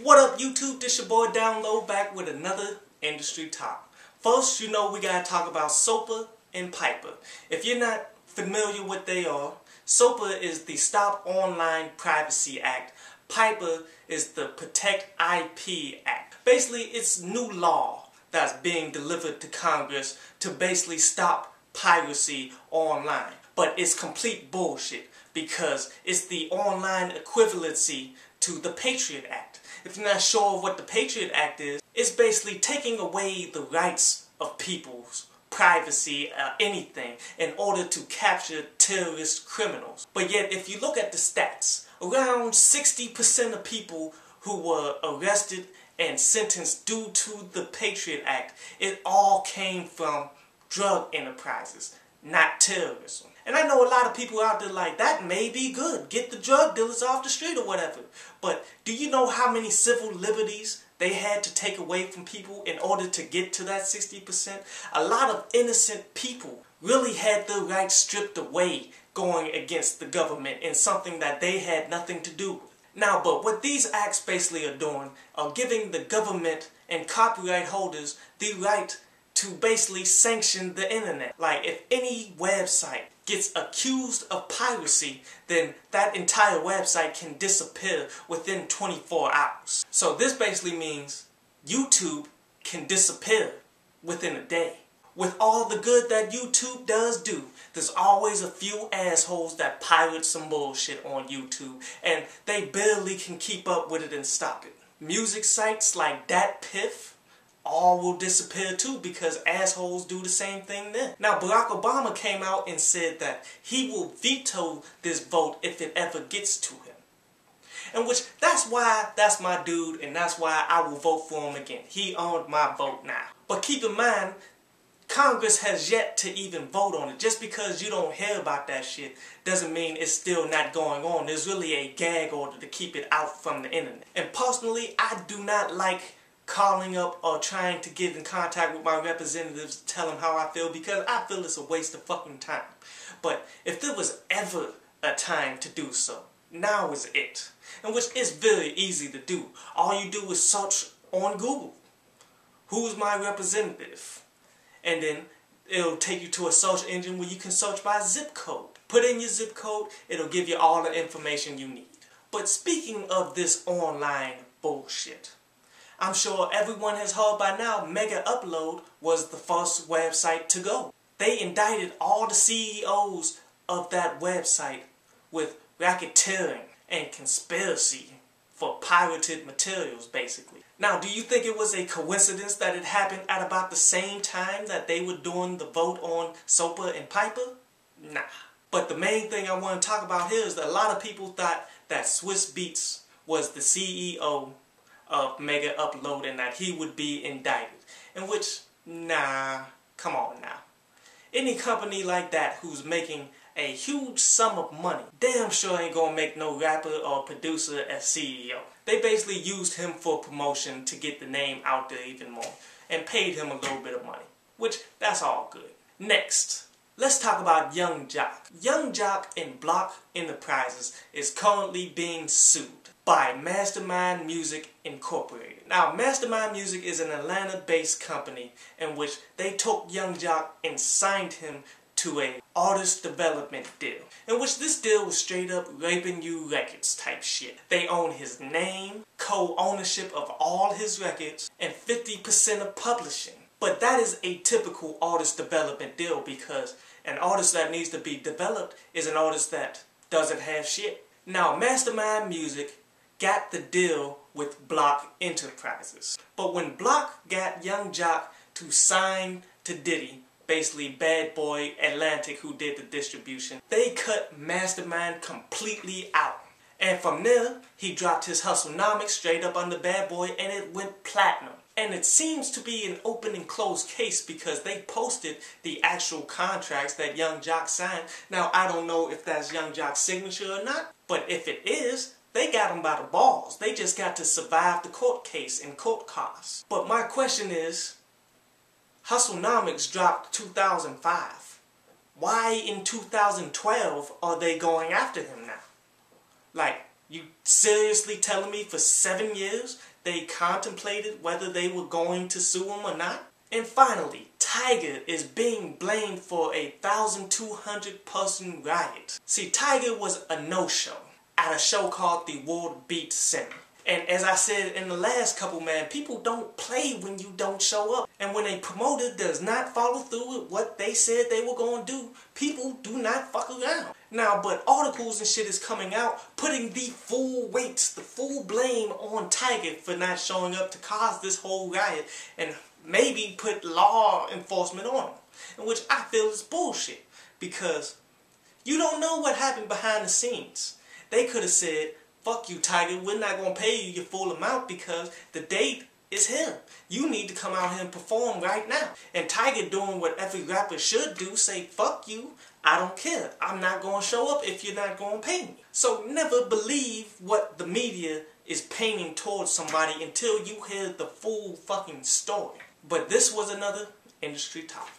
What up, YouTube? This your boy Download back with another industry talk. First, you know we gotta talk about SOPA and PIPA. If you're not familiar with what they are, SOPA is the Stop Online Privacy Act. PIPA is the Protect IP Act. Basically, it's new law that's being delivered to Congress to basically stop piracy online. But it's complete bullshit because it's the online equivalency to the Patriot Act. If you're not sure what the Patriot Act is, it's basically taking away the rights of people's privacy, anything, in order to capture terrorist criminals. But yet, if you look at the stats, around 60% of people who were arrested and sentenced due to the Patriot Act, it all came from drug enterprises, not terrorism. And I know a lot of people out there like, that may be good. Get the drug dealers off the street or whatever. But do you know how many civil liberties they had to take away from people in order to get to that 60%? A lot of innocent people really had their rights stripped away going against the government in something that they had nothing to do with. Now, but what these acts basically are doing are giving the government and copyright holders the right to basically sanction the internet. Like, if any website gets accused of piracy, then that entire website can disappear within 24 hours. So this basically means YouTube can disappear within a day. With all the good that YouTube does do, there's always a few assholes that pirate some bullshit on YouTube, and they barely can keep up with it and stop it. Music sites like DatPiff all will disappear too because assholes do the same thing then. Now, Barack Obama came out and said that he will veto this vote if it ever gets to him. And which, that's why that's my dude, and that's why I will vote for him again. He earned my vote now. But keep in mind, Congress has yet to even vote on it. Just because you don't hear about that shit doesn't mean it's still not going on. There's really a gag order to keep it out from the internet. And personally, I do not like calling up or trying to get in contact with my representatives to tell them how I feel, because I feel it's a waste of fucking time. But if there was ever a time to do so, now is it. And which is very easy to do. All you do is search on Google, who's my representative? And then it'll take you to a search engine where you can search by zip code. Put in your zip code, it'll give you all the information you need. But speaking of this online bullshit, I'm sure everyone has heard by now, Megaupload was the first website to go. They indicted all the CEOs of that website with racketeering and conspiracy for pirated materials, basically. Now, do you think it was a coincidence that it happened at about the same time that they were doing the vote on SOPA and PIPA? Nah. But the main thing I want to talk about here is that a lot of people thought that Swizz Beatz was the CEO of Megaupload and that he would be indicted. In which, nah, come on now. Any company like that who's making a huge sum of money, damn sure ain't gonna make no rapper or producer as CEO. They basically used him for promotion to get the name out there even more, and paid him a little bit of money, which, that's all good. Next, let's talk about Young Jock. Young Jock and Block Enterprises is currently being sued by Mastermind Music Incorporated. Now, Mastermind Music is an Atlanta-based company in which they took Young Jock and signed him to a artist development deal, in which this deal was straight up raping you records type shit. They own his name, co-ownership of all his records, and 50% of publishing. But that is a typical artist development deal, because an artist that needs to be developed is an artist that doesn't have shit. Now, Mastermind Music got the deal with Block Enterprises. But when Block got Young Jock to sign to Diddy, basically Bad Boy Atlantic, who did the distribution, they cut Mastermind completely out. And from there, he dropped his Hustlenomics straight up under Bad Boy, and it went platinum. And it seems to be an open and closed case because they posted the actual contracts that Young Jock signed. Now, I don't know if that's Young Jock's signature or not, but if it is, they got him by the balls. They just got to survive the court case and court costs. But my question is, Hustlenomics dropped 2005. Why in 2012 are they going after him now? Like, You seriously telling me for 7 years they contemplated whether they were going to sue him or not? And finally, Tyga is being blamed for a 1,200 person riot. See, Tyga was a no-show at a show called the Swizz Beatz Center. And as I said in the last couple, man, people don't play when you don't show up. And when a promoter does not follow through with what they said they were going to do, people do not fuck around. Now, but articles and shit is coming out putting the full weight, the full blame on Tyga for not showing up to cause this whole riot and maybe put law enforcement on him. In which I feel is bullshit. Because you don't know what happened behind the scenes. They could have said, fuck you, Tyga, we're not going to pay you your full amount because the date is here. You need to come out here and perform right now. And Tyga doing what every rapper should do, say, fuck you, I don't care. I'm not going to show up if you're not going to pay me. So never believe what the media is painting towards somebody until you hear the full fucking story. But this was another industry topic.